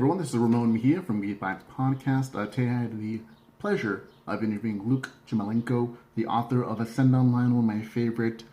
everyone, this is Ramon Mejia from Geek Podcast. Today I had the pleasure of interviewing Luke Chmilenko, the author of Ascent Online, one of my favorite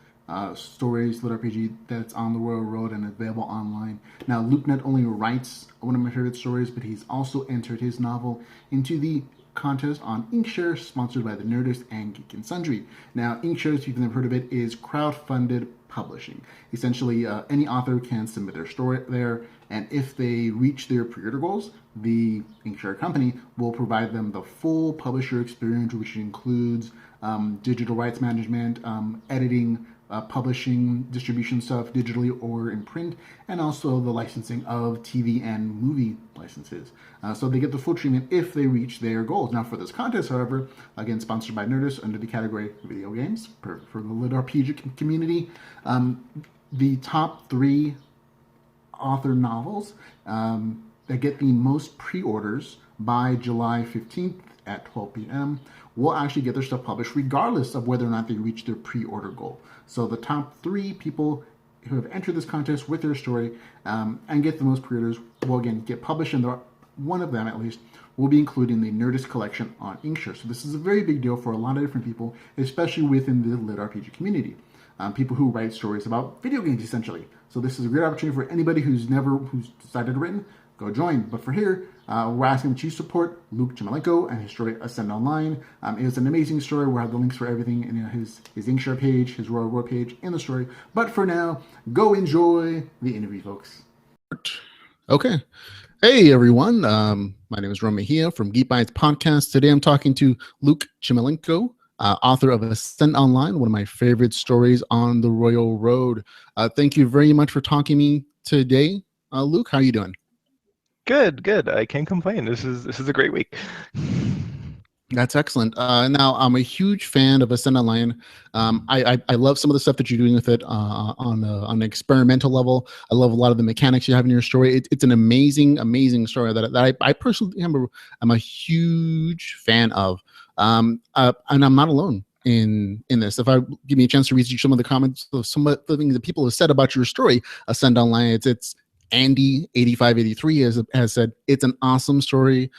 stories, lit RPG that's on the Royal Road and available online. Now, Luke not only writes one of my favorite stories, but he's also entered his novel into the contest on Inkshare, sponsored by the Nerdist and Geek and Sundry. Now, Inkshares, if you've never heard of it, is crowdfunded publishing. Essentially, any author can submit their story there, and if they reach their pre-order goals, the Inkshare company will provide them the full publisher experience, which includes digital rights management, editing, publishing, distribution stuff digitally or in print, and also the licensing of TV and movie licenses. So they get the full treatment if they reach their goals. Now for this contest, however, again sponsored by Nerdist under the category video games for the lit RPG community, the top 3 author novels that get the most pre-orders by July 15th at 12 p.m. will actually get their stuff published regardless of whether or not they reach their pre-order goal. So the top 3 people who have entered this contest with their story and get the most pre-orders will again get published, and one of them at least will be included in the Nerdist collection on Inkshare. So this is a very big deal for a lot of different people, especially within the lit RPG community. People who write stories about video games, essentially. So this is a great opportunity for anybody who's decided to write, go join. But for here, we're asking to support Luke Chmilenko and his story Ascent Online. It was an amazing story. We'll have the links for everything in his Inkshare page, his Royal Road page, and the story. But for now, go enjoy the interview, folks. Okay. Hey, everyone. My name is Ramon Mejia from Geek Podcast. Today I'm talking to Luke Chmilenko, author of Ascent Online, one of my favorite stories on the Royal Road. Thank you very much for talking to me today. Luke, how are you doing? Good. I can't complain. This is a great week. That's excellent. Now, I'm a huge fan of Ascent Online. I love some of the stuff that you're doing with it on an experimental level. I love a lot of the mechanics you have in your story. It's an amazing story that I personally am a huge fan of. And I'm not alone in this. If I give me a chance to read some of the comments of some of the things that people have said about your story, Ascent Online, it's Andy8583 has said it's an awesome story.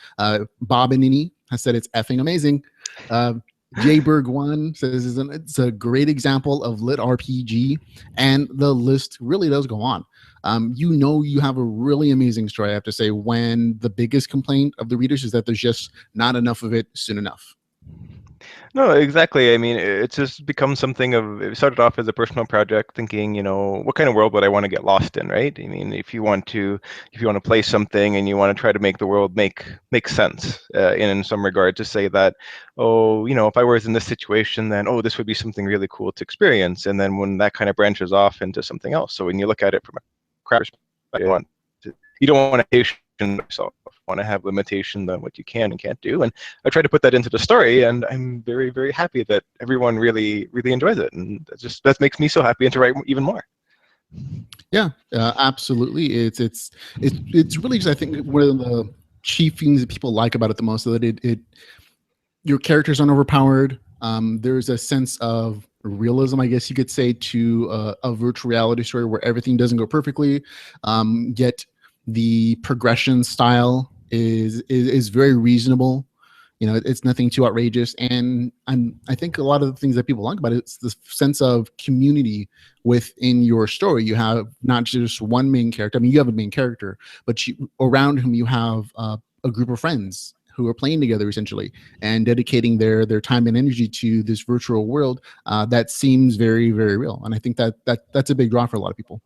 Bob and Nini has said it's effing amazing. Jayberg1 says it's a great example of lit RPG, and the list really does go on. You have a really amazing story, I have to say, when the biggest complaint of the readers is that there's just not enough of it soon enough. No, exactly. I mean, it's just become something of, it started off as a personal project thinking, what kind of world would I want to get lost in, right? I mean, if you want to play something and you want to try to make the world make sense in some regard, to say that, if I was in this situation, then, this would be something really cool to experience. And then when that kind of branches off into something else. So when you look at it from a craft perspective, you don't want to yourself. Want to have limitations on what you can and can't do, and I try to put that into the story, and I'm very, very happy that everyone really enjoys it, and that makes me so happy and to write even more. Yeah, absolutely. It's really just, I think, one of the chief things that people like about it the most, so that your characters aren't overpowered. There's a sense of realism, I guess you could say, to a virtual reality story where everything doesn't go perfectly, yet the progression style is very reasonable. It's nothing too outrageous, and I think a lot of the things that people like about it's the sense of community within your story. You have not just one main character. I mean, you have a main character, but around whom you have a group of friends who are playing together, essentially, and dedicating their time and energy to this virtual world that seems very, very real. And I think that's a big draw for a lot of people.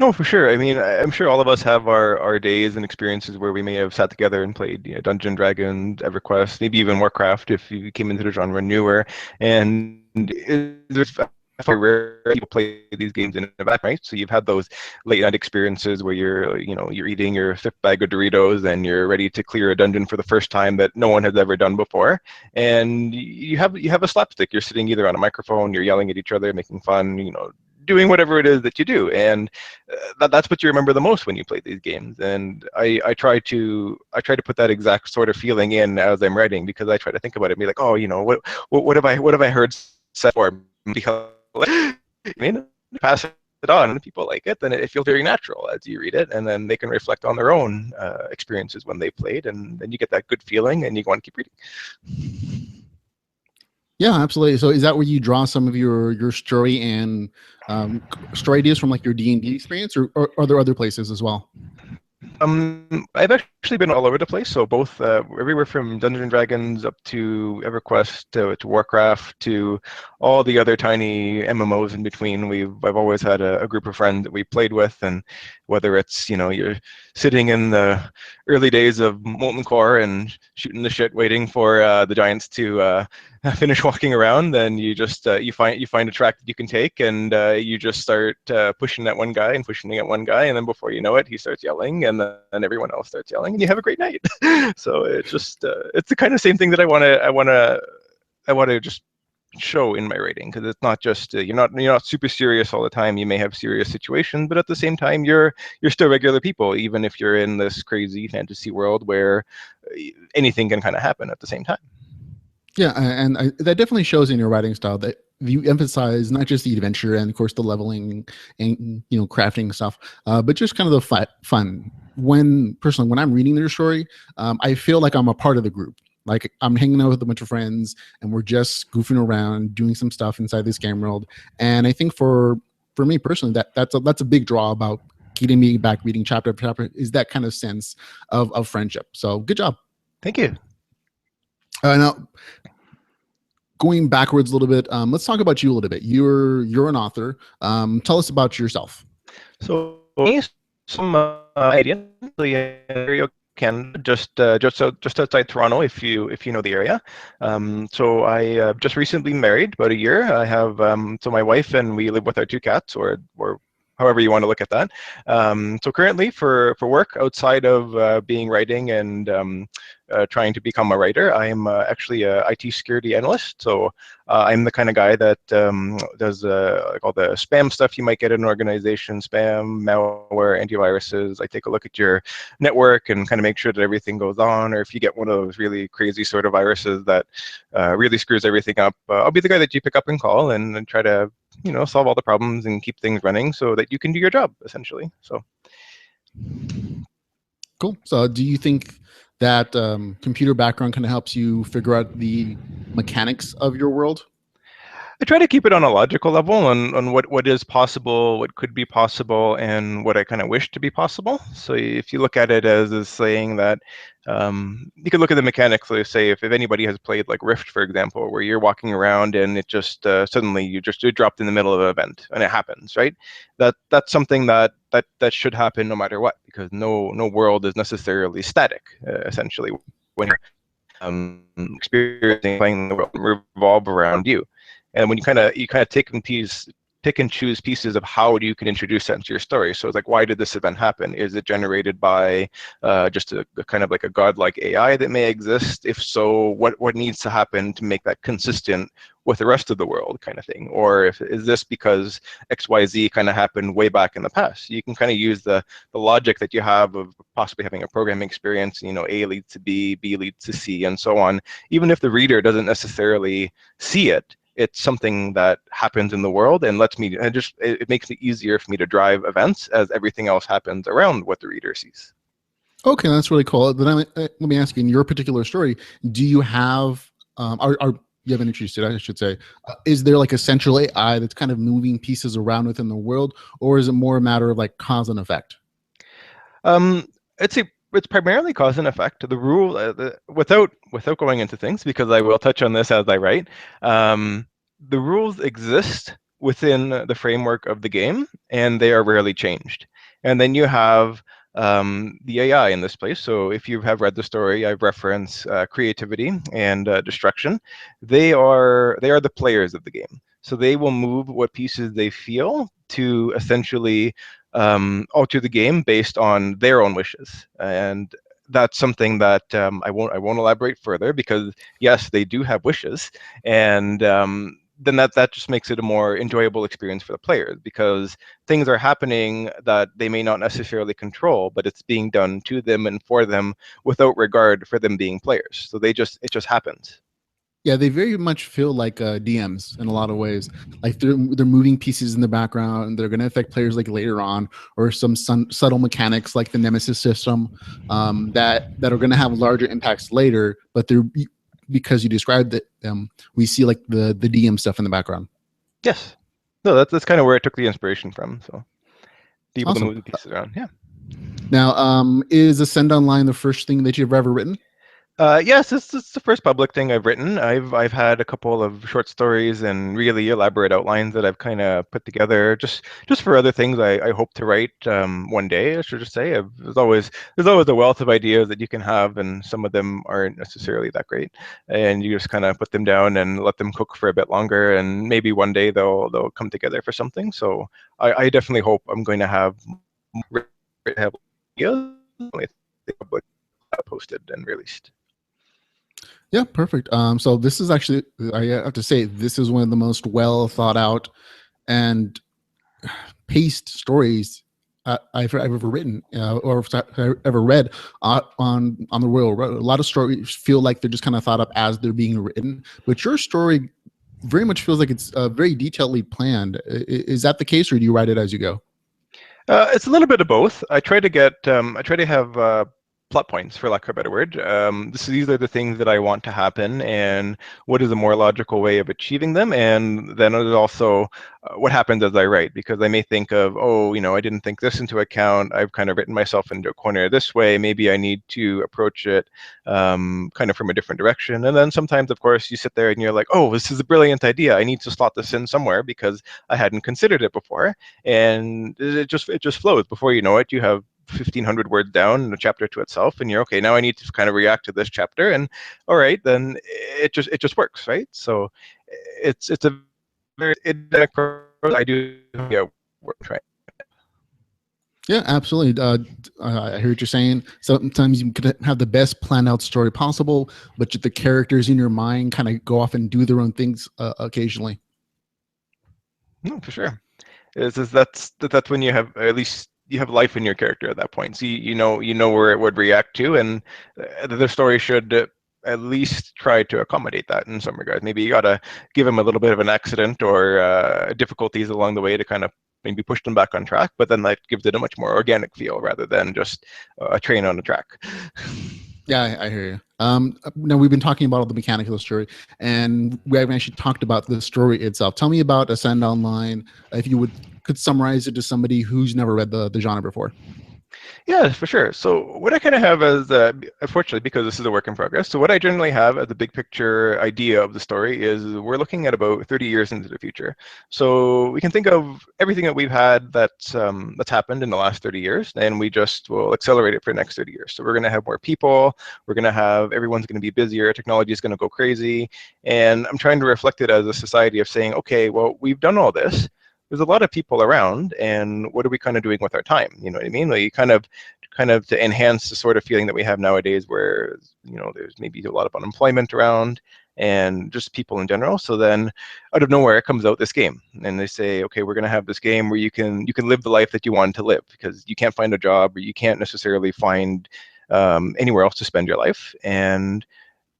Oh, for sure. I mean, I'm sure all of us have our days and experiences where we may have sat together and played Dungeons & Dragons, EverQuest, maybe even Warcraft if you came into the genre newer. And there's rare people play these games in a vacuum, right? So you've had those late night experiences where you're eating your 5th bag of Doritos and you're ready to clear a dungeon for the first time that no one has ever done before. And you have a slapstick. You're sitting either on a microphone, you're yelling at each other, making fun, doing whatever it is that you do, and that's what you remember the most when you play these games. And I try to put that exact sort of feeling in as I'm writing, because I try to think about it and be like, what have I heard said for? Because I mean, past it on and people like it, then it feels very natural as you read it, and then they can reflect on their own experiences when they played, and then you get that good feeling and you want to keep reading. Yeah, absolutely. So is that where you draw some of your story and story ideas from, like your D&D experience, or are there other places as well? I've actually been all over the place. So both everywhere from Dungeons and Dragons up to EverQuest to Warcraft to all the other tiny MMOs in between. I've always had a group of friends that we played with, and whether it's, you know, you're sitting in the early days of Molten Core and shooting the shit, waiting for the giants to finish walking around, then you just you find a track that you can take, and you just start pushing that one guy and pushing at one guy, and then before you know it, he starts yelling, and then everyone else starts yelling, and you have a great night. So it's just it's the kind of same thing that I want to just show in my writing, because it's not just you're not super serious all the time. You may have serious situations, but at the same time you're still regular people, even if you're in this crazy fantasy world where anything can kind of happen at the same time. Yeah, and that definitely shows in your writing style, that you emphasize not just the adventure and of course the leveling and, you know, crafting stuff, but just kind of the fun. Personally, when I'm reading their story, I feel like I'm a part of the group. Like I'm hanging out with a bunch of friends and we're just goofing around, doing some stuff inside this game world. And I think for me personally, that's a big draw about getting me back reading chapter after chapter, is that kind of sense of friendship. So good job. Thank you. Now, going backwards a little bit, let's talk about you a little bit. You're an author. Tell us about yourself. So some ideas. Canada, just outside Toronto, if you know the area. So I just recently married, about a year. I have so my wife and we live with our two cats, or however you want to look at that. So currently for work, outside of being writing and trying to become a writer, I'm actually a IT security analyst. So I'm the kind of guy that does like all the spam stuff you might get in an organization, spam, malware, antiviruses. I take a look at your network and kind of make sure that everything goes on, or if you get one of those really crazy sort of viruses that really screws everything up, I'll be the guy that you pick up and call and try to, you know, solve all the problems and keep things running so that you can do your job, essentially. So cool. So do you think that computer background kind of helps you figure out the mechanics of your world? I try to keep it on a logical level on what is possible, what could be possible, and what I kind of wish to be possible. So if you look at it as saying that, you could look at the mechanics. So say if anybody has played like Rift, for example, where you're walking around and it just suddenly you're dropped in the middle of an event and it happens, right? That's something that should happen no matter what, because no world is necessarily static. Essentially, when you're experiencing playing the world revolve around you. And when you kind of pick and choose pieces of how you can introduce that into your story. So it's like, why did this event happen? Is it generated by just a kind of like a godlike AI that may exist? If so, what needs to happen to make that consistent with the rest of the world, kind of thing? Or is this because XYZ kind of happened way back in the past? You can kind of use the logic that you have of possibly having a programming experience, you know, A leads to B, B leads to C, and so on. Even if the reader doesn't necessarily see it, it's something that happens in the world and it makes it easier for me to drive events as everything else happens around what the reader sees. Okay, that's really cool. Then let me ask you, in your particular story, do you have, you haven't introduced it, I should say, is there like a central AI that's kind of moving pieces around within the world, or is it more a matter of like cause and effect? It's primarily cause and effect. The rule, without going into things, because I will touch on this as I write, the rules exist within the framework of the game, and they are rarely changed. And then you have the AI in this place. So if you have read the story, I've referenced creativity and destruction. They are the players of the game. So they will move what pieces they feel to essentially alter the game based on their own wishes. And that's something that I won't elaborate further, because yes, they do have wishes, and then that just makes it a more enjoyable experience for the players, because things are happening that they may not necessarily control, but it's being done to them and for them without regard for them being players. So it just happens. Yeah, they very much feel like DMs in a lot of ways. Like they're moving pieces in the background, and they're going to affect players like later on, or some subtle mechanics like the Nemesis system that are going to have larger impacts later. But they're because you described it, we see like the DM stuff in the background. Yes. No, that's kind of where I took the inspiration from. So be able to Awesome. move the pieces around. Yeah. Now, is Ascend Online the first thing that you've ever written? Yes, it's the first public thing I've written. I've had a couple of short stories and really elaborate outlines that I've kind of put together just for other things I hope to write one day. I should just say there's always a wealth of ideas that you can have, and some of them aren't necessarily that great. And you just kind of put them down and let them cook for a bit longer, and maybe one day they'll come together for something. So I definitely hope I'm going to have ideas posted and released. Yeah, perfect. So this is actually, I have to say, this is one of the most well thought out and paced stories I've ever written or ever read on the Royal Road. A lot of stories feel like they're just kind of thought up as they're being written, but your story very much feels like it's very detailedly planned. Is that the case, or do you write it as you go? It's a little bit of both. I try to have plot points, for lack of a better word. These are the things that I want to happen, and what is a more logical way of achieving them. And then there's also what happens as I write, because I may think of, oh, I didn't think this into account. I've kind of written myself into a corner this way. Maybe I need to approach it kind of from a different direction. And then sometimes, of course, you sit there and you're like, oh, this is a brilliant idea. I need to slot this in somewhere because I hadn't considered it before. And it just flows. Before you know it, you have 1,500 words down in a chapter to itself, and you're okay. Now I need to kind of react to this chapter, and all right, then it just works, right? So it's a very I do work trying. Yeah, absolutely. I hear what you're saying. Sometimes you could have the best planned out story possible, but the characters in your mind kind of go off and do their own things occasionally. No, for sure. That's when you have, at least you have life in your character at that point. So you know where it would react to, and the story should at least try to accommodate that in some regards. Maybe you gotta give him a little bit of an accident or difficulties along the way to kind of maybe push them back on track, but then that gives it a much more organic feel rather than just a train on a track. Yeah, I hear you. Now we've been talking about all the mechanics of the story, and we haven't actually talked about the story itself. Tell me about Ascend Online, if you could summarize it to somebody who's never read the genre before. Yeah, for sure. So what I kind of have as, unfortunately, because this is a work in progress, so what I generally have as a big picture idea of the story is we're looking at about 30 years into the future. So we can think of everything that we've had that's happened in the last 30 years, and we just will accelerate it for the next 30 years. So we're going to have more people, we're going to have, everyone's going to be busier, technology is going to go crazy, and I'm trying to reflect it as a society of saying, okay, well, we've done all this. There's a lot of people around, and what are we kind of doing with our time? You know what I mean? Like kind of to enhance the sort of feeling that we have nowadays, where there's maybe a lot of unemployment around and just people in general. So then, out of nowhere, it comes out this game, and they say, okay, we're going to have this game where you can live the life that you want to live, because you can't find a job, or you can't necessarily find anywhere else to spend your life, and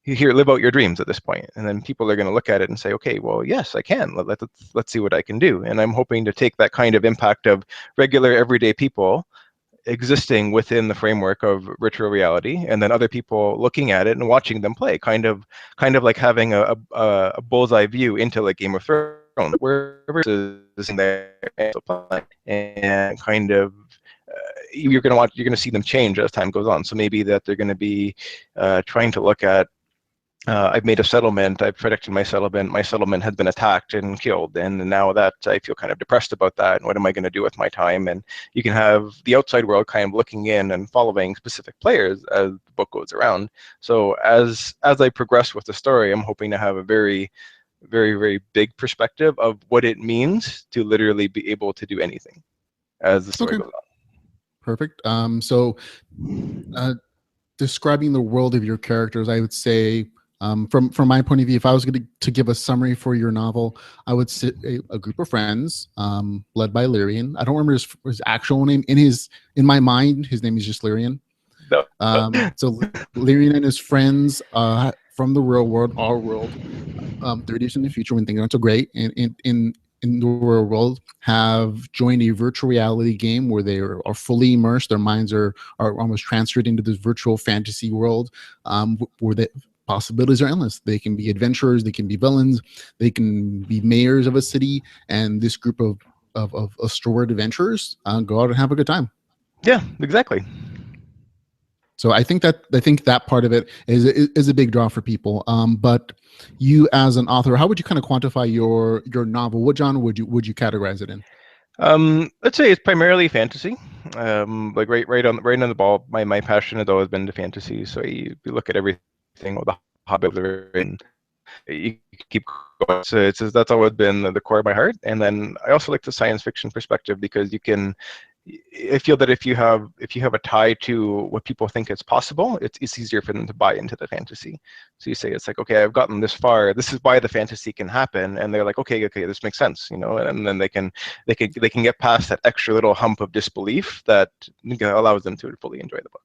here, live out your dreams at this point. And then people are going to look at it and say, okay, well, yes, I can. Let's see what I can do. And I'm hoping to take that kind of impact of regular everyday people existing within the framework of virtual reality, and then other people looking at it and watching them play, kind of like having a bullseye view into like Game of Thrones, wherever is in there and kind of you're going to see them change as time goes on. So maybe that they're going to be trying to look at, I've made a settlement, I've protected my settlement has been attacked and killed, and now that I feel kind of depressed about that, and what am I going to do with my time? And you can have the outside world kind of looking in and following specific players as the book goes around. So as I progress with the story, I'm hoping to have a very, very, very big perspective of what it means to literally be able to do anything as the story goes on. Perfect. So describing the world of your characters, I would say, from my point of view, if I was going to give a summary for your novel, I would say a group of friends led by Lyrian. I don't remember his actual name. In my mind, his name is just Lyrian. No. So Lyrian and his friends from the real world, our world, 30 years in the future when things aren't so great, and in the real world, have joined a virtual reality game where they are fully immersed. Their minds are almost transferred into this virtual fantasy world, where the possibilities are endless. They can be adventurers, they can be villains, they can be mayors of a city, and this group of stalwart adventurers go out and have a good time. Yeah, exactly. So I think that part of it is a big draw for people. But you, as an author, how would you kind of quantify your novel? What genre would you categorize it in? Let's say it's primarily fantasy. Like right on the ball. My passion has always been to fantasy. So you look at everything with the Hobbit, and you keep going. So that's always been the core of my heart. And then I also like the science fiction perspective, because I feel that if you have a tie to what people think is possible, it's easier for them to buy into the fantasy. So you say, it's like, okay, I've gotten this far. This is why the fantasy can happen, and they're like, okay, this makes sense, and then they can get past that extra little hump of disbelief that allows them to fully enjoy the book.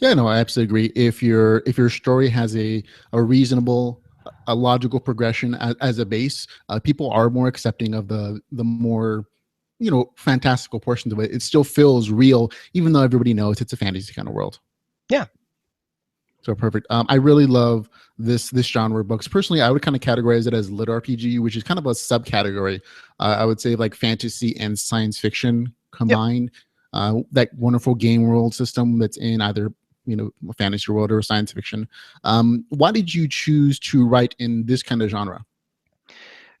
Yeah, no, I absolutely agree. If your story has a reasonable, a logical progression as a base, people are more accepting of the more fantastical portions of it. It still feels real, even though everybody knows it's a fantasy kind of world. Yeah. So perfect. I really love this genre of books. Personally, I would kind of categorize it as lit RPG, which is kind of a subcategory. I would say like fantasy and science fiction combined. Yep. That wonderful game world system that's in either a fantasy world or science fiction. Why did you choose to write in this kind of genre?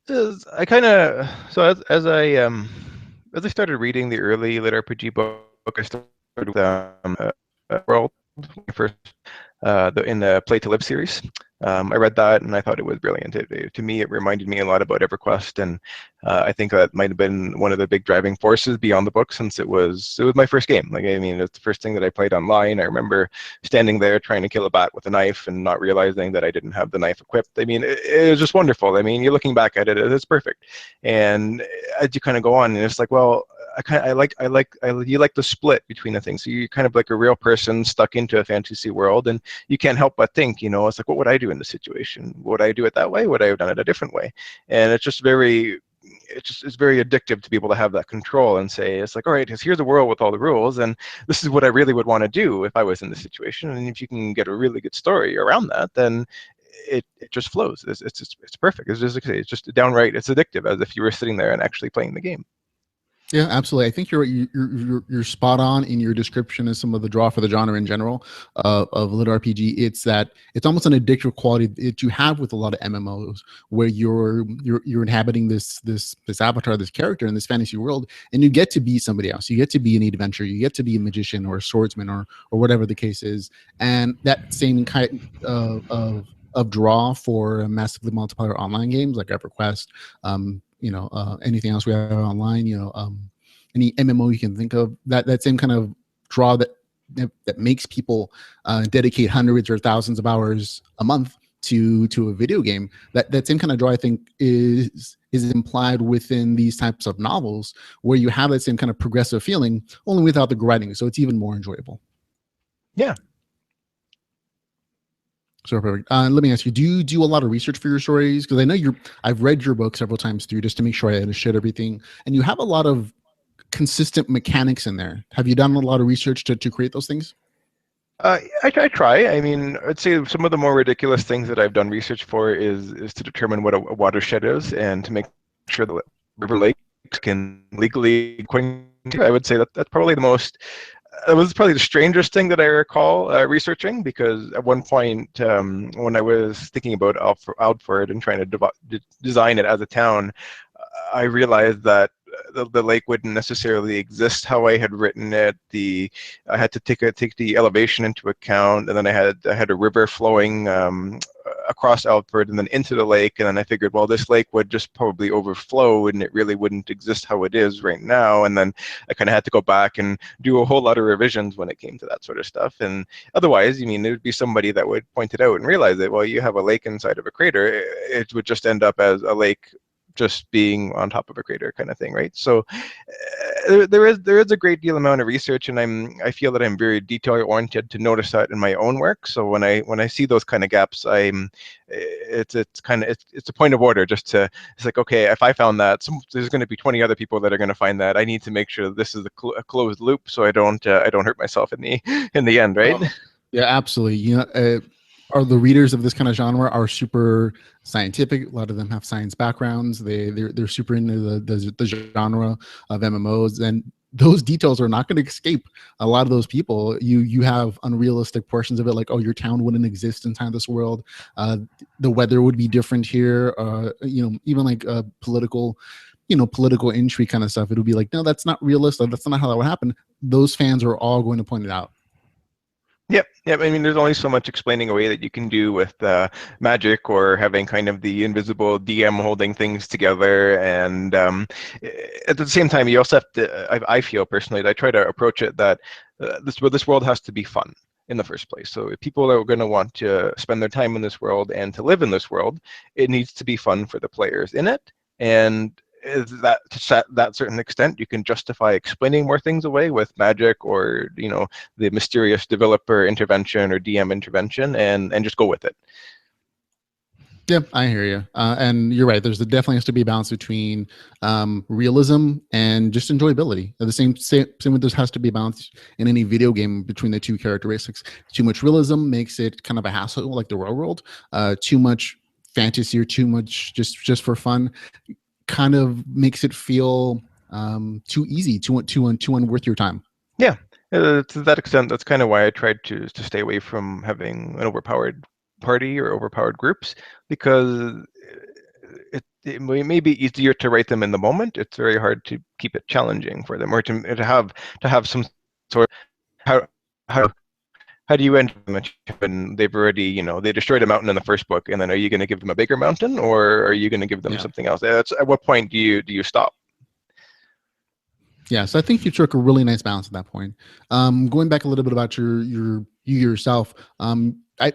I kind of as I started reading the early lit RPG book, I started with World first in the Play to Live series. I read that and I thought it was brilliant. To me, it reminded me a lot about EverQuest, and I think that might have been one of the big driving forces beyond the book, since it was my first game. Like, I mean, it's the first thing that I played online. I remember standing there trying to kill a bat with a knife and not realizing that I didn't have the knife equipped. I mean, it was just wonderful. I mean, you're looking back at it, it's perfect. And as you kind of go on, and it's like, well, you like the split between the things. So you're kind of like a real person stuck into a fantasy world, and you can't help but think, it's like, what would I do in this situation? Would I do it that way? Would I have done it a different way? And it's very addictive to be able to have that control and say, it's like, all right, here's a world with all the rules, and this is what I really would want to do if I was in this situation. And if you can get a really good story around that, then it just flows. It's perfect. It's just downright, it's addictive, as if you were sitting there and actually playing the game. Yeah, absolutely. I think you're spot on in your description of some of the draw for the genre in general of lit RPG. It's that it's almost an addictive quality that you have with a lot of MMOs, where you're inhabiting this avatar, this character in this fantasy world, and you get to be somebody else. You get to be an adventurer. You get to be a magician or a swordsman or whatever the case is. And that same kind of draw for massively multiplayer online games like EverQuest. Anything else we have online, any MMO you can think of, that same kind of draw that makes people dedicate hundreds or thousands of hours a month to a video game. That same kind of draw, I think, is implied within these types of novels, where you have that same kind of progressive feeling, only without the grinding. So it's even more enjoyable. Yeah. So perfect. Let me ask you: do you do a lot of research for your stories? Because I know I've read your book several times through just to make sure I understood everything, and you have a lot of consistent mechanics in there. Have you done a lot of research to create those things? I try. I mean, I'd say some of the more ridiculous things that I've done research for is to determine what a watershed is, and to make sure that river lakes can legally. I would say that's probably the most. It was probably the strangest thing that I recall researching, because at one point when I was thinking about Alfred and trying to design it as a town, I realized that the lake wouldn't necessarily exist how I had written it. I had to take the elevation into account, and then I had a river flowing across Alfred and then into the lake, and then I figured, well, this lake would just probably overflow and it really wouldn't exist how it is right now. And then I kind of had to go back and do a whole lot of revisions when it came to that sort of stuff. And otherwise, I mean, there would be somebody that would point it out and realize that, well, you have a lake inside of a crater, it would just end up as a lake just being on top of a crater kind of thing, right? So there is a great deal amount of research, and I feel that I'm very detail oriented to notice that in my own work. So when I see those kind of gaps, it's a point of order, just to, it's like, okay, if I found that, there's going to be 20 other people that are going to find that. I need to make sure that this is a closed loop, so I don't hurt myself in the end, right? Oh, yeah, absolutely. Are the readers of this kind of genre are super scientific. A lot of them have science backgrounds. They're super into the genre of MMOs, and those details are not going to escape a lot of those people. You have unrealistic portions of it, like, oh, your town wouldn't exist inside this world. The weather would be different here. Even like political intrigue kind of stuff. It'll be like, no, that's not realistic. That's not how that would happen. Those fans are all going to point it out. Yep. I mean, there's only so much explaining away that you can do with magic, or having kind of the invisible DM holding things together. And at the same time, you also have to, I feel personally, that I try to approach it that this world has to be fun in the first place. So if people are going to want to spend their time in this world and to live in this world, it needs to be fun for the players in it. And that to that certain extent, you can justify explaining more things away with magic, or the mysterious developer intervention or DM intervention, and just go with it. Yeah, I hear you. And you're right. There's definitely has to be a balance between realism and just enjoyability. At the same with there has to be a balance in any video game between the two characteristics. Too much realism makes it kind of a hassle, like the real world. Too much fantasy or too much just for fun kind of makes it feel too easy, too unworth your time. Yeah, to that extent, that's kind of why I tried to stay away from having an overpowered party or overpowered groups, because it may be easier to write them in the moment. It's very hard to keep it challenging for them, or to have some sort of how do you end when they've already, they destroyed a mountain in the first book, and then are you going to give them a bigger mountain, or are you going to give them something else? At what point do you stop? Yeah, so I think you struck a really nice balance at that point. Going back a little bit about you yourself,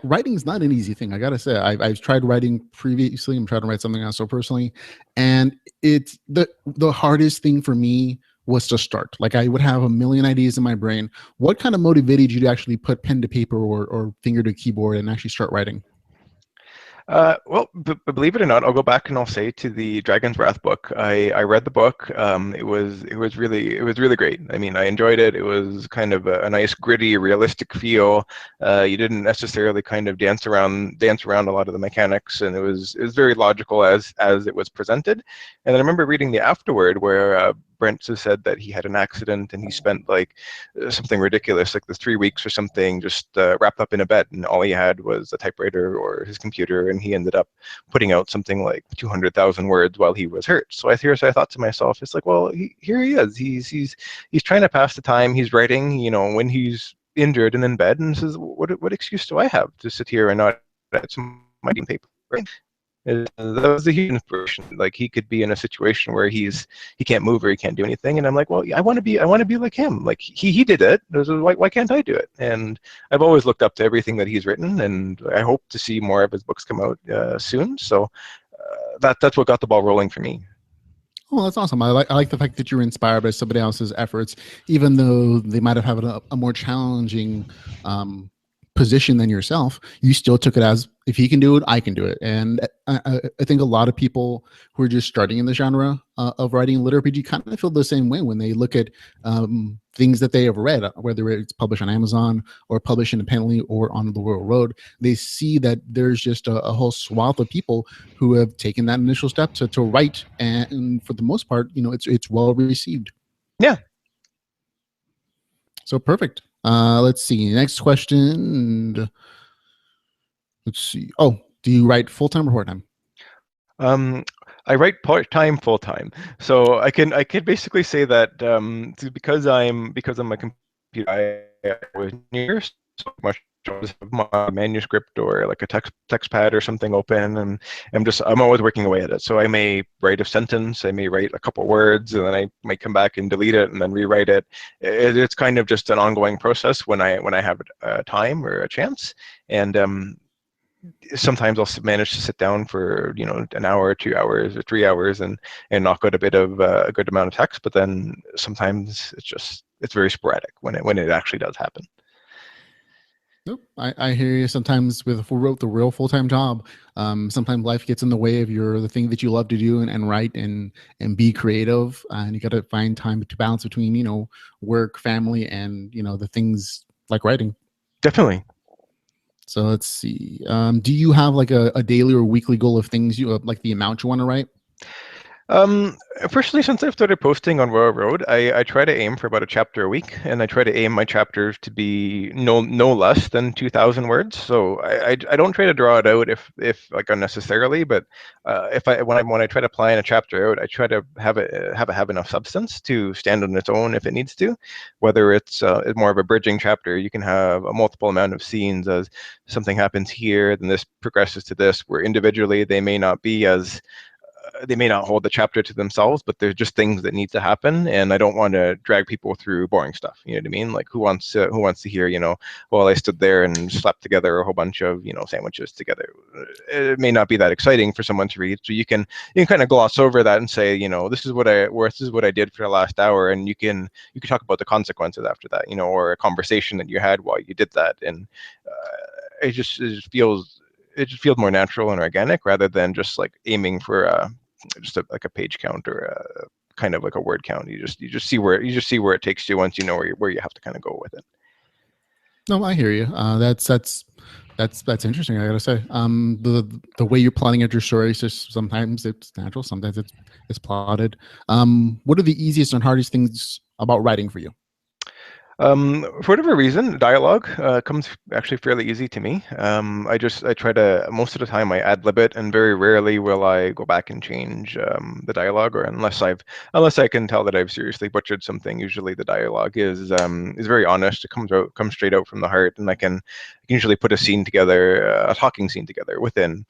writing is not an easy thing. I gotta say, I've tried writing previously. I'm trying to write something else so personally, and it's the hardest thing for me was to start. Like, I would have a million ideas in my brain. What kind of motivated you to actually put pen to paper or finger to keyboard and actually start writing? Well, believe it or not, I'll go back and I'll say, to the Dragon's Wrath book. I read the book. It was really great. I mean, I enjoyed it. It was kind of a nice, gritty, realistic feel. You didn't necessarily kind of dance around a lot of the mechanics, and it was very logical as it was presented. And I remember reading the afterword where Brent has said that he had an accident, and he spent like something ridiculous, like the 3 weeks or something, just wrapped up in a bed, and all he had was a typewriter or his computer, and he ended up putting out something like 200,000 words while he was hurt. So I thought to myself, it's like, well, here he is. He's trying to pass the time. He's writing, when he's injured and in bed, and says, what excuse do I have to sit here and not write some writing paper? Right? That was a huge inspiration. Like, he could be in a situation where he can't move or he can't do anything, and I'm like, well, I want to be like him. Like, he did it. Why can't I do it? And I've always looked up to everything that he's written, and I hope to see more of his books come out soon. So that's what got the ball rolling for me. Oh, that's awesome. I like the fact that you're inspired by somebody else's efforts, even though they might have had a more challenging position than yourself. You still took it as, if he can do it, I can do it. And I think a lot of people who are just starting in the genre of writing lit RPG kind of feel the same way when they look at things that they have read, whether it's published on Amazon or published independently or on the Royal Road. They see that there's just a whole swath of people who have taken that initial step to write, and for the most part, it's well received. Yeah. So perfect. Let's see. Next question. Let's see. Oh, do you write full-time or part-time? I write part-time, full-time. So I could basically say that because I'm a computer, I was near so much of my manuscript or like a text pad or something open, and I'm always working away at it. So I may write a sentence, I may write a couple words, and then I might come back and delete it and then rewrite it. It's kind of just an ongoing process when I have time or a chance. And sometimes I'll manage to sit down for an hour, 2 hours, or 3 hours, and knock out a bit of a good amount of text. But then sometimes it's very sporadic when it actually does happen. Nope, I hear you. Sometimes with the real full-time job, sometimes life gets in the way of the thing that you love to do and write and be creative, and you got to find time to balance between work, family, and the things like writing. Definitely. So let's see. Do you have like a daily or weekly goal of things like the amount you want to write? Personally, since I've started posting on Royal Road, I try to aim for about a chapter a week, and I try to aim my chapters to be no less than 2,000 words. So I don't try to draw it out if like unnecessarily, but when I try to plan a chapter out, I try to have enough substance to stand on its own if it needs to. Whether it's more of a bridging chapter, you can have a multiple amount of scenes as something happens here, then this progresses to this, where individually they may not be as they may not hold the chapter to themselves, but there's just things that need to happen, and I don't want to drag people through boring stuff. You know what I mean? Like who wants to hear, well, I stood there and slapped together a whole bunch of sandwiches together. It may not be that exciting for someone to read, so you can kind of gloss over that and say, this is what I did for the last hour, and you can talk about the consequences after that, or a conversation that you had while you did that, and it just feels more natural and organic rather than just like aiming for like a page count or a kind of like a word count. You just see where it takes you once you know where you have to kind of go with it. No, I hear you. That's interesting. I gotta say, the way you're plotting out your stories, just sometimes it's natural, sometimes it's plotted. What are the easiest and hardest things about writing for you? For whatever reason, dialogue comes actually fairly easy to me. I try to, most of the time I ad lib it, and very rarely will I go back and change the dialogue, or unless I can tell that I've seriously butchered something. Usually the dialogue is very honest. It comes straight out from the heart, and I can usually put a scene together, a talking scene together within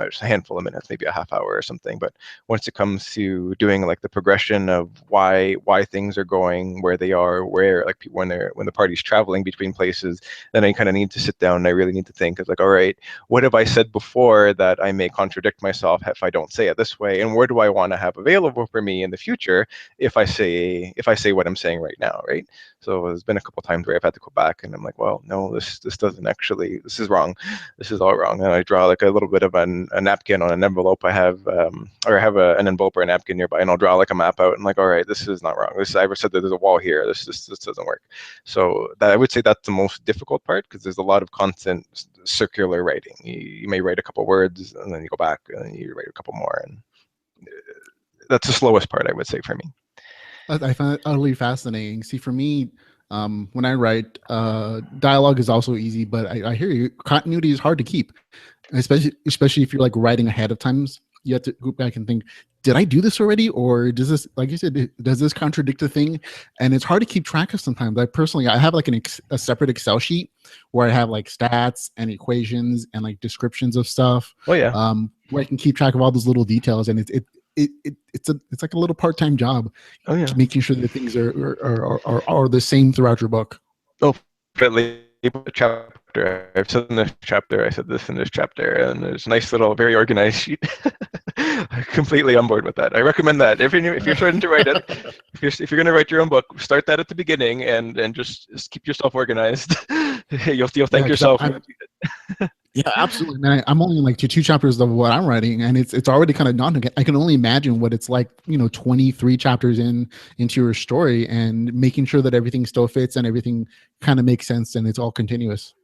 just a handful of minutes, maybe a half hour or something. But once it comes to doing like the progression of why things are going where they are, where like people when the party's traveling between places, then I kind of need to sit down and I really need to think. It's like, all right, what have I said before that I may contradict myself if I don't say it this way, and where do I want to have available for me in the future if I say what I'm saying right now, right? So there's been a couple times where I've had to go back and I'm like, well, no, this doesn't actually, this is wrong. This is all wrong. And I draw like a little bit of a napkin on an envelope I have, or I have an envelope or a napkin nearby, and I'll draw like a map out and like, all right, this is not wrong. I ever said that there's a wall here. This doesn't work. So that I would say that's the most difficult part, because there's a lot of constant circular writing. You may write a couple words and then you go back and you write a couple more, and that's the slowest part, I would say, for me. I find it utterly fascinating. See, for me, when I write, dialogue is also easy, but I hear you. Continuity is hard to keep, especially if you're like writing ahead of times. You have to go back and think, did I do this already? Or does this, like you said, does this contradict the thing? And it's hard to keep track of sometimes. I have like a separate Excel sheet where I have like stats and equations and like descriptions of stuff. Oh yeah. Where I can keep track of all those little details, and it's like a little part-time job. Oh yeah. Making sure that things are the same throughout your book. Oh, definitely. Chapter. I've said in this chapter. I said this in this chapter, and there's a nice little, very organized sheet. I'm completely on board with that. I recommend that if you're starting to write it, if you're going to write your own book, start that at the beginning and just keep yourself organized. You'll thank yourself. Yeah, absolutely, man. I'm only like two chapters of what I'm writing, and it's already kind of daunting. I can only imagine what it's like, 23 chapters into your story, and making sure that everything still fits and everything kind of makes sense and it's all continuous.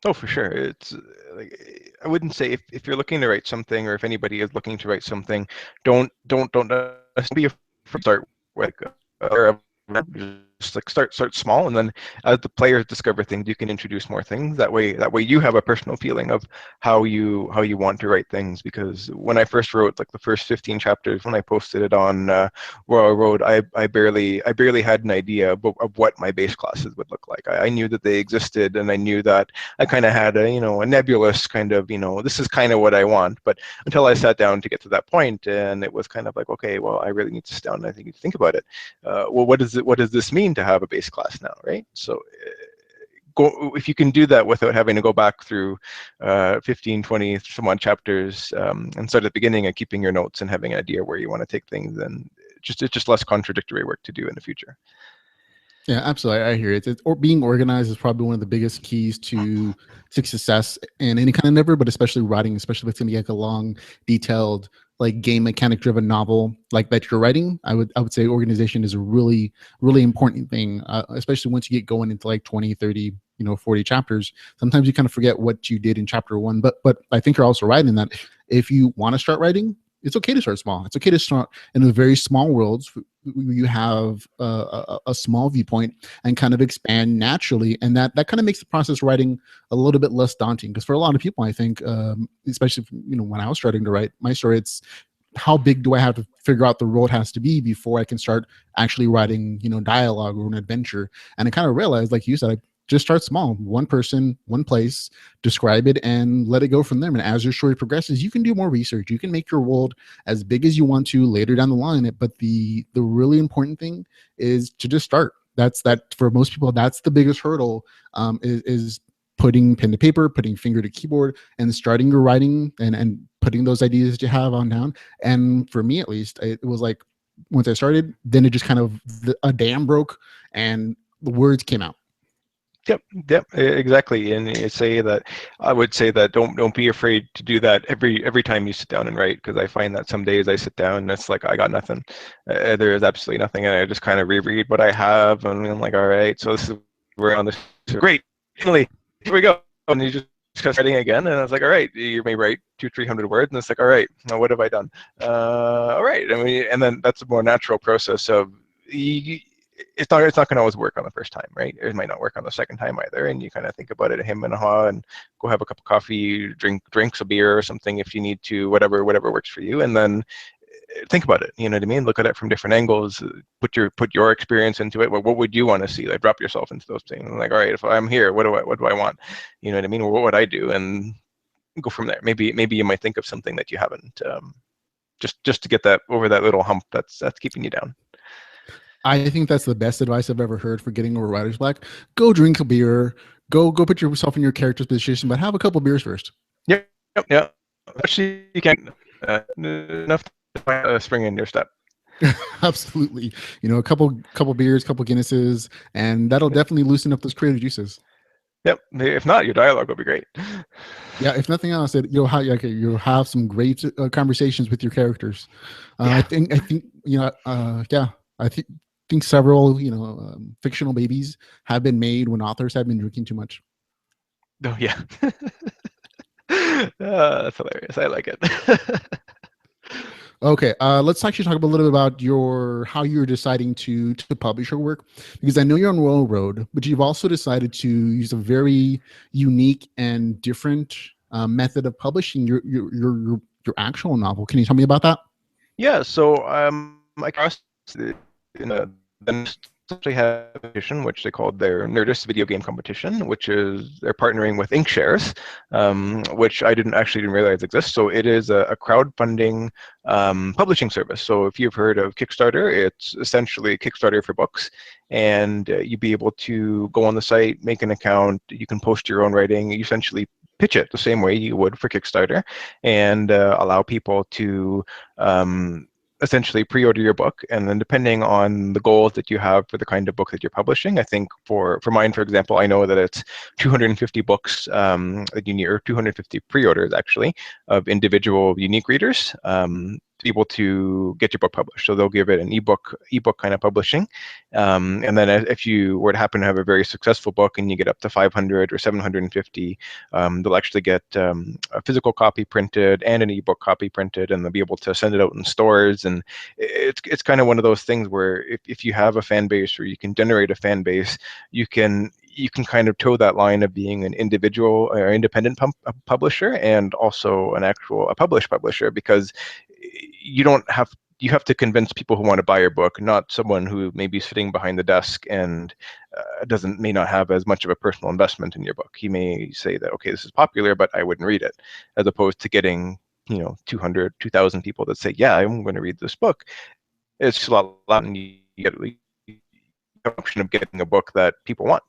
Oh, for sure. It's like, I wouldn't say if you're looking to write something, or if anybody is looking to write something, don't be afraid to start with just like start small, and then as the players discover things, you can introduce more things. That way you have a personal feeling of how you want to write things. Because when I first wrote like the first 15 chapters, when I posted it on Royal Road, I barely had an idea of what my base classes would look like. I knew that they existed, and I knew that I kind of had a nebulous kind of this is kind of what I want. But until I sat down to get to that point, and it was kind of like, okay, well, I really need to sit down and I think about it. Well, what does this mean to have a base class now, right? So if you can do that without having to go back through 15, 20 some odd chapters and start at the beginning and keeping your notes and having an idea where you want to take things, then it's just less contradictory work to do in the future. Yeah, absolutely. I hear it. Or being organized is probably one of the biggest keys to success in any kind of endeavor, but especially writing, especially if it's gonna be like a long, detailed, like game mechanic driven novel like that you're writing. I would say organization is a really, really important thing, especially once you get going into like 20, 30, 40 chapters. Sometimes you kind of forget what you did in chapter one, but I think you're also right in that if you want to start writing, it's okay to start small. It's okay to start in a very small worlds. You have a small viewpoint and kind of expand naturally, and that kind of makes the process of writing a little bit less daunting. Because for a lot of people, I think, especially when I was starting to write my story, it's how big do I have to figure out the road has to be before I can start actually writing, dialogue or an adventure. And I kind of realized, like you said, just start small, one person, one place, describe it and let it go from there. And as your story progresses, you can do more research. You can make your world as big as you want to later down the line. But the really important thing is to just start. That for most people, that's the biggest hurdle, is putting pen to paper, putting finger to keyboard, and starting your writing and putting those ideas that you have on down. And for me, at least, it was like once I started, then it just kind of a dam broke and the words came out. Yep, exactly. And I would say that don't be afraid to do that every time you sit down and write, because I find that some days I sit down and it's like I got nothing. There is absolutely nothing, and I just kind of reread what I have, and I'm like, all right, so this is we're on this. Great, finally, here we go. And you just start writing again, and I was like, all right, you may write 200-300 words, and it's like, all right, now what have I done? All right, I mean, and then that's a more natural process of it's not going to always work on the first time, right? It might not work on the second time either, and you kind of think about it, him and a haw, and go have a cup of coffee, drinks a beer or something if you need to, whatever works for you, and then think about it. You know what I mean? Look at it from different angles. Put your experience into it. What would you want to see? Like, drop yourself into those things. Like, all right, if I'm here, what do I want? You know what I mean? Or what would I do? And go from there. Maybe you might think of something that you haven't. Just to get that over that little hump that's keeping you down. I think that's the best advice I've ever heard for getting over writer's block. Go drink a beer. Go put yourself in your character's position, but have a couple beers first. Yep. Actually, you can't enough to find a spring in your step. Absolutely. A couple beers, couple Guinnesses, and that'll definitely loosen up those creative juices. Yep. If not, your dialogue will be great. Yeah. If nothing else, you'll have some great conversations with your characters. Yeah. I think yeah. I think several fictional babies have been made when authors have been drinking too much. Oh yeah. That's hilarious. I like it. Okay, let's actually talk a little bit about how you're deciding to publish your work, because I know you're on Royal Road, but you've also decided to use a very unique and different method of publishing your actual novel. Can you tell me about that? Yeah. So I crossed then actually have a competition, which they called their Nerdist video game competition, which is they're partnering with Inkshares, which I didn't realize exists. So it is a crowdfunding publishing service. So if you've heard of Kickstarter, it's essentially Kickstarter for books, and you'd be able to go on the site, make an account, you can post your own writing, you essentially pitch it the same way you would for Kickstarter, and allow people to essentially pre-order your book, and then depending on the goals that you have for the kind of book that you're publishing, I think for mine, for example, I know that it's 250 books that you need, or 250 pre-orders actually, of individual unique readers to be able to get your book published. So they'll give it an ebook kind of publishing, and then if you were to happen to have a very successful book and you get up to 500 or 750, they'll actually get a physical copy printed and an ebook copy printed, and they'll be able to send it out in stores. And it's kind of one of those things where if you have a fan base, or you can generate a fan base, you can kind of toe that line of being an individual or independent publisher, and also a published publisher, because you have to convince people who want to buy your book, not someone who may be sitting behind the desk and may not have as much of a personal investment in your book. He may say that, okay, this is popular, but I wouldn't read it, as opposed to getting 200, 2,000 people that say, yeah, I'm going to read this book. It's a lot, and you get the option of getting a book that people want.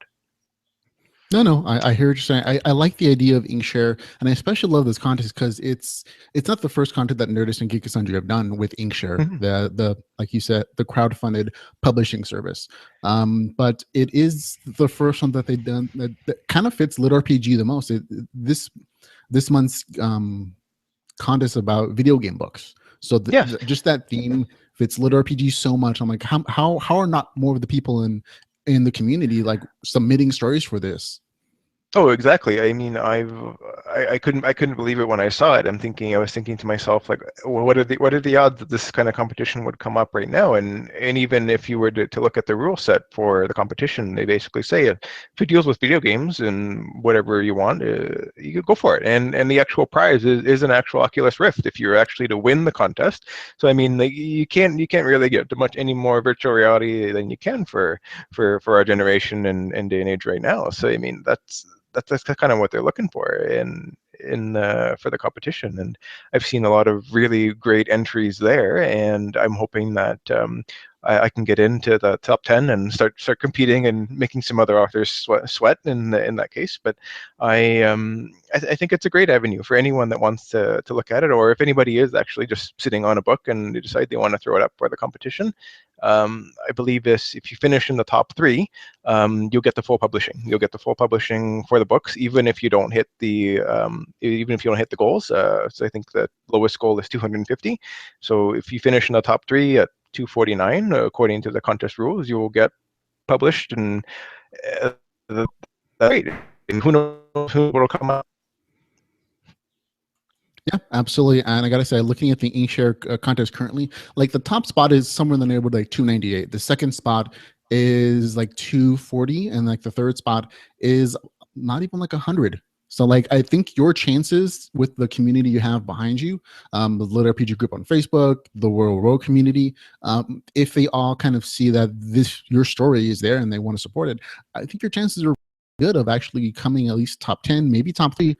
No, I hear what you're saying. I like the idea of Inkshare, and I especially love this contest because it's not the first contest that Nerdist and Geek Sundry have done with Inkshare, Mhm. the like you said, the crowdfunded publishing service. But it is the first one that they've done that kind of fits lit RPG the most. This month's contest about video game books. So Yes. just that theme fits lit RPG so much. I'm like, how are not more of the people in the community like submitting stories for this? Oh, exactly. I mean, I couldn't believe it when I saw it. I was thinking to myself, like, well, what are the odds that this kind of competition would come up right now? And even if you were to look at the rule set for the competition, they basically say if it deals with video games and whatever you want, you could go for it. And the actual prize is an actual Oculus Rift if you're actually to win the contest. So I mean, like, you can't really get to much any more virtual reality than you can for our generation and day and age right now. So I mean, that's kind of what they're looking for in for the competition. And I've seen a lot of really great entries there, and I'm hoping that I can get into the top 10 and start competing and making some other authors sweat in that case. But I think it's a great avenue for anyone that wants to look at it, or if anybody is actually just sitting on a book and they decide they want to throw it up for the competition. I believe this, if you finish in the top 3, you'll get the full publishing. You'll get the full publishing for the books, even if you don't hit the goals. So I think the lowest goal is 250. So if you finish in the top 3 at 249, according to the contest rules, you will get published, and uh, that's great. And who knows who will come out. Yeah, absolutely. And I gotta say, looking at the Inkshare contest currently, like the top spot is somewhere in the neighborhood like 298. The second spot is like 240, and like the third spot is not even like 100. So like I think your chances with the community you have behind you, the Lit RPG group on Facebook, the World Road community, if they all kind of see that your story is there and they want to support it, I think your chances are good of actually coming at least top 10, maybe top 3,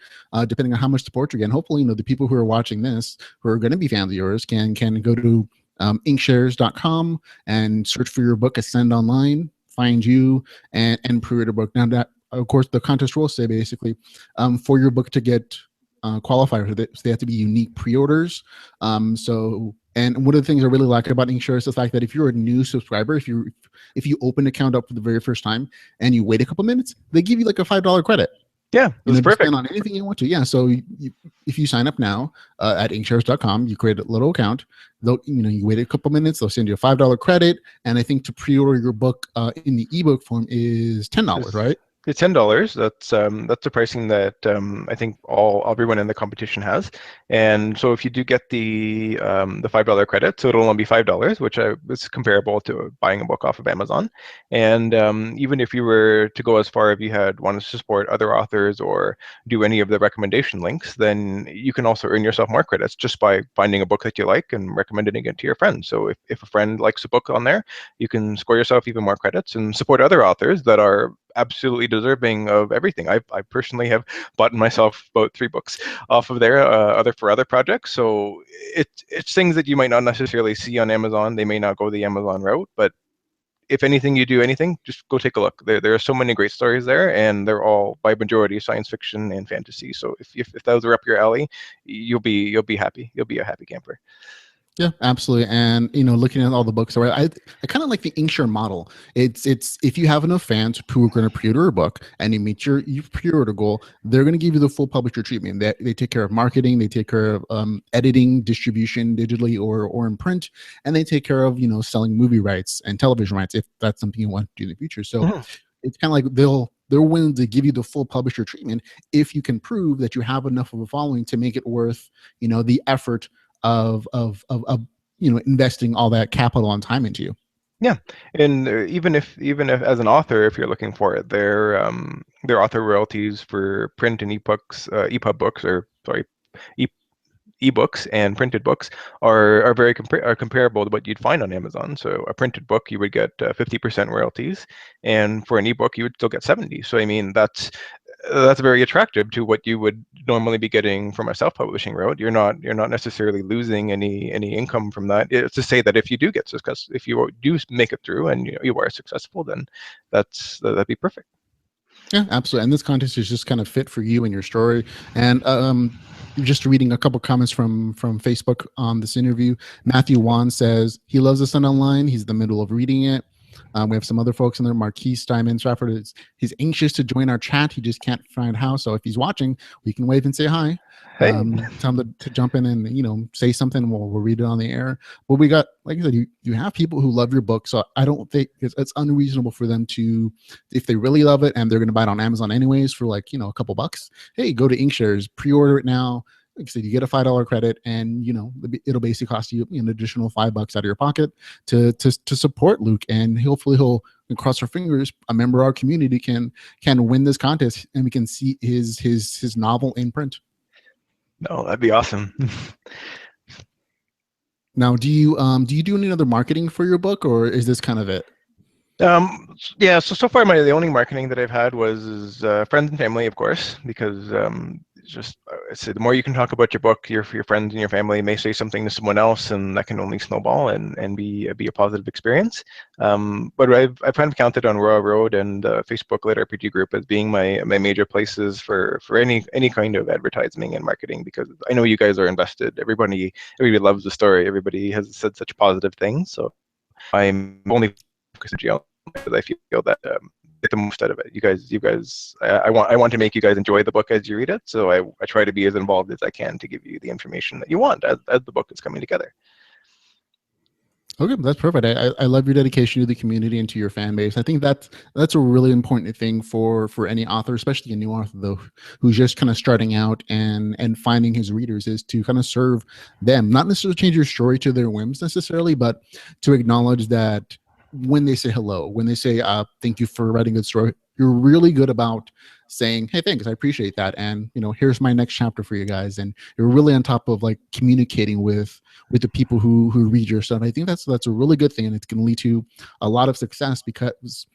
depending on how much support you get. And hopefully, the people who are watching this, who are going to be fans of yours, can go to inkshares.com and search for your book, Ascend Online, find you, and pre-order the book. Now, that, of course, the contest rules say basically for your book to get qualified for this, they have to be unique pre-orders. And one of the things I really like about Inkshare is the fact that if you're a new subscriber, if you open an account up for the very first time and you wait a couple minutes, they give you like a $5 credit. Yeah, that's To perfect. spend on anything you want to. Yeah. So if you sign up now at inkshares.com, you create a little account. You wait a couple minutes, they'll send you a $5 credit. And I think to pre-order your book in the ebook form is $10, right? It's $10. That's the pricing that I think everyone in the competition has. And so if you do get the $5 credit, so it'll only be $5, which is comparable to buying a book off of Amazon. And even if you were to go as far, if you had wanted to support other authors or do any of the recommendation links, then you can also earn yourself more credits just by finding a book that you like and recommending it to your friends. So if a friend likes a book on there, you can score yourself even more credits and support other authors that are absolutely deserving of everything. I personally have bought myself about 3 books off of there, other projects. So it's things that you might not necessarily see on Amazon. They may not go the Amazon route, but if anything, you do anything, just go take a look. There are so many great stories there, and they're all by majority science fiction and fantasy. So if those are up your alley, you'll be happy. You'll be a happy camper. Yeah, absolutely. And looking at all the books, right? I kind of like the Inkshare model. It's if you have enough fans who are going to pre-order a book and you meet your pre-order goal, they're going to give you the full publisher treatment. They take care of marketing, they take care of editing, distribution digitally or in print, and they take care of selling movie rights and television rights if that's something you want to do in the future. So it's kind of like they're willing to give you the full publisher treatment if you can prove that you have enough of a following to make it worth the effort of investing all that capital and time into you. Yeah, and even if as an author, if you're looking for it, their author royalties for print and EPUB books, or sorry, e ebooks and printed books are very comparable to what you'd find on Amazon. So a printed book, you would get 50% royalties, and for an ebook, you would still get 70. So I mean, that's very attractive to what you would normally be getting from a self-publishing route. You're not necessarily losing any income from that. It's to say that if you do get success, if you do make it through and you are successful, then that'd be perfect. Yeah, absolutely. And this contest is just kind of fit for you and your story. And just reading a couple comments from Facebook on this interview. Matthew Wan says he loves Ascent Online. He's in the middle of reading it. We have some other folks in there. Marquise Diamond Stratford he's anxious to join our chat. He just can't find how. So if he's watching, we can wave and say hi. Hey. Tell him to jump in and say something. We'll read it on the air. But we got, like I said, you have people who love your book. So I don't think it's unreasonable for them to, if they really love it and they're going to buy it on Amazon anyways for like a couple bucks. Hey, go to Inkshares, pre-order it now. Like I said, you get a $5 credit, and it'll basically cost you an additional $5 out of your pocket to support Luke, and hopefully he'll cross our fingers. A member of our community can win this contest, and we can see his novel in print. No, that'd be awesome. Now, do you do any other marketing for your book, or is this kind of it? Yeah. So far, the only marketing that I've had was friends and family, of course, because the more you can talk about your book, your friends and your family may say something to someone else, and that can only snowball and be a positive experience. But I've kind of counted on Royal Road and Facebook Lit RPG Group as being my major places for any kind of advertising and marketing, because I know you guys are invested. Everybody loves the story. Everybody has said such positive things. So I'm only focused on because I feel that get the most out of it. You guys, I want to make you guys enjoy the book as you read it. So I try to be as involved as I can to give you the information that you want as the book is coming together. Okay, that's perfect. I love your dedication to the community and to your fan base. I think that's a really important thing for any author, especially a new author though, who's just kind of starting out and finding his readers, is to kind of serve them, not necessarily change your story to their whims necessarily, but to acknowledge that when they say hello, when they say thank you for writing a good story, you're really good about saying, hey, thanks, I appreciate that, and here's my next chapter for you guys. And you're really on top of like communicating with the people who read your stuff. I think that's a really good thing, and it's going to lead to a lot of success because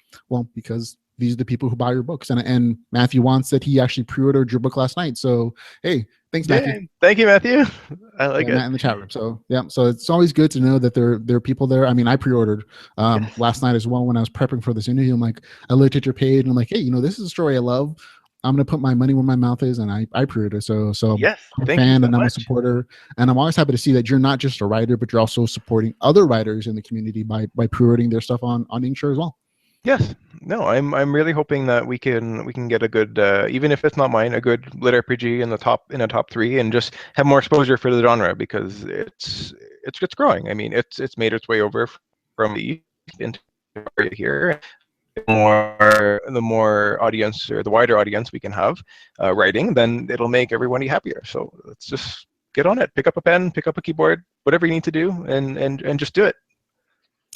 these are the people who buy your books. And Matthew Wan said he actually pre-ordered your book last night. So hey, thanks, Matthew. Yay. Thank you, Matthew. I like it. Matt in the chat room. So yeah, so it's always good to know that there are people there. I mean, I pre-ordered last night as well when I was prepping for this interview. I'm like, I looked at your page and I'm like, hey, this is a story I love. I'm gonna put my money where my mouth is, and I pre-ordered. So yes, I'm a fan and I'm a supporter, and I'm always happy to see that you're not just a writer, but you're also supporting other writers in the community by pre-ordering their stuff on Inkshare as well. Yes. No, I'm really hoping that we can get a good, even if it's not mine, a good lit RPG in the top 3, and just have more exposure for the genre, because it's growing. I mean, it's made its way over from the east into here. The more audience, or the wider audience we can have writing, then it'll make everybody happier. So let's just get on it. Pick up a pen, pick up a keyboard, whatever you need to do, and just do it.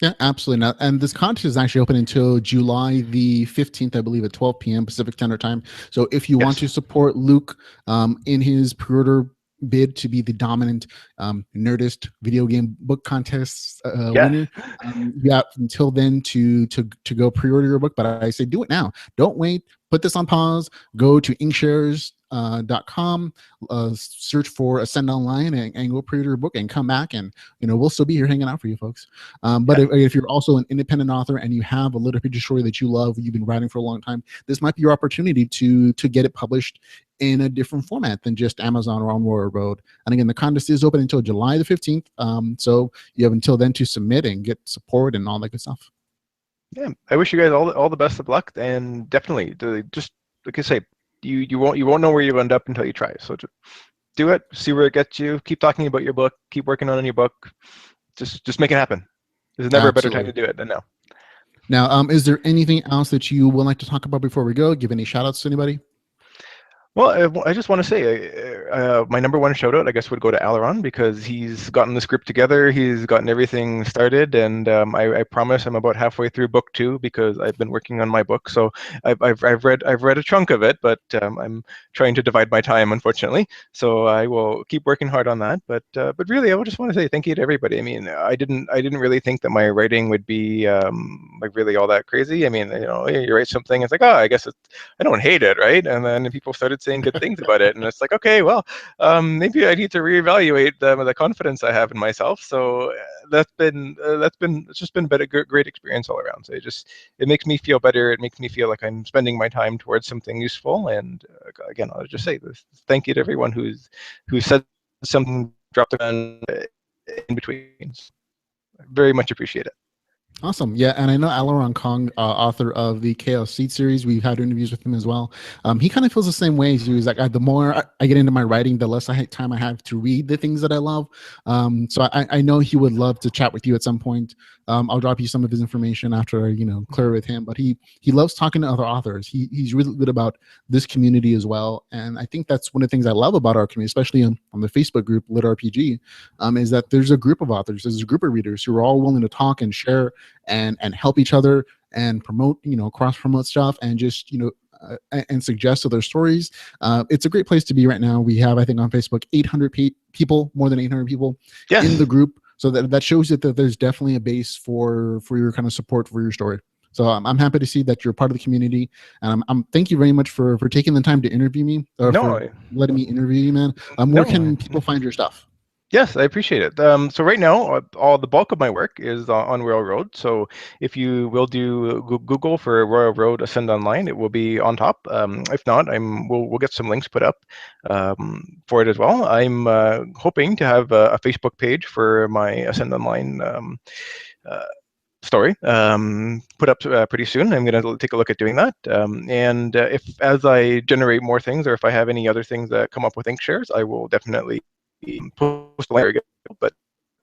Yeah, absolutely. Now, and this contest is actually open until July the 15th, I believe, at 12 p.m. Pacific Standard Time. So if you want to support Luke in his pre-order bid to be the dominant Nerdist video game book contest winner, you have until then to go pre-order your book. But I say do it now. Don't wait. Put this on pause. Go to Inkshares.com, search for Ascent Online, and go pre-order your book, and come back, and we'll still be here hanging out for you folks. But if you're also an independent author and you have a literature story that you love, you've been writing for a long time, this might be your opportunity to get it published in a different format than just Amazon or on Royal Road. And again, the contest is open until July the 15th. So you have until then to submit and get support and all that good stuff. Yeah, I wish you guys all the best of luck, and definitely just like I say, you won't know where you end up until you try. So just do it, see where it gets you. Keep talking about your book, keep working on your book. Just make it happen. There's never a better time to do it than now. Now, is there anything else that you would like to talk about before we go? Give any shout outs to anybody? Well, I just want to say my number one shout out, I guess, would go to Alaron, because he's gotten the script together, he's gotten everything started, and I promise I'm about halfway through book 2, because I've been working on my book. So I've read a chunk of it, but I'm trying to divide my time, unfortunately. So I will keep working hard on that. But really, I just want to say thank you to everybody. I mean, I didn't really think that my writing would be like really all that crazy. I mean, you write something, it's like, oh, I guess I don't hate it, right? And then people started saying good things about it, and it's like, okay, well, maybe I need to reevaluate the confidence I have in myself. So it's just been a great experience all around. So it makes me feel better. It makes me feel like I'm spending my time towards something useful. And again, I'll just say this: thank you to everyone who said something, dropped a gun in between. Very much appreciate it. Awesome. Yeah. And I know Alaron Kong, author of the Chaos Seed series, we've had interviews with him as well. He kind of feels the same way. He's like, the more I get into my writing, the less time I have to read the things that I love. So I know he would love to chat with you at some point. I'll drop you some of his information after, clear with him, but he loves talking to other authors. He's really good about this community as well. And I think that's one of the things I love about our community, especially on the Facebook group, Lit RPG, is that there's a group of authors, there's a group of readers who are all willing to talk and share and help each other and promote, cross promote stuff and just, and suggest other stories. It's a great place to be right now. We have, I think, on Facebook, 800 people, more than 800 people in the group. So that shows that there's definitely a base for your kind of support for your story. So I'm happy to see that you're part of the community, and I'm thank you very much for taking the time to interview me, for letting me interview you, man. Where can people find your stuff? Yes, I appreciate it. So right now, all the bulk of my work is on Royal Road. So if you will do Google for Royal Road Ascend Online, it will be on top. If not, we'll get some links put up for it as well. I'm hoping to have a Facebook page for my Ascend Online story put up pretty soon. I'm going to take a look at doing that. And if as I generate more things, or if I have any other things that come up with Inkshares, I will definitely post the link. But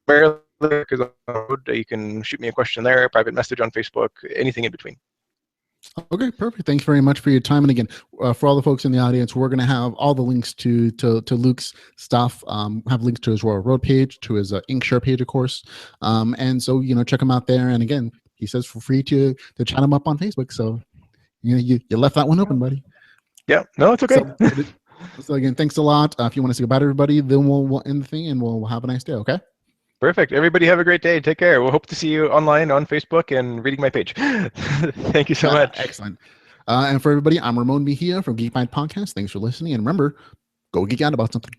rarely, because on the road, you can shoot me a question there, private message on Facebook, anything in between. Okay, perfect. Thanks very much for your time. And again, for all the folks in the audience, we're going to have all the links to Luke's stuff. Have links to his Royal Road page, to his Inkshare page, of course. And so check him out there. And again, he says for free to chat him up on Facebook. So you left that one open, buddy. Yeah, no, it's okay. So again, thanks a lot. If you want to say goodbye to everybody, then we'll end the thing and we'll have a nice day. Okay. Perfect. Everybody have a great day. Take care. We'll hope to see you online on Facebook and reading my page. Thank you so much. Excellent. And for everybody, I'm Ramon Mejia from Geek Podcast. Thanks for listening. And remember, go geek out about something.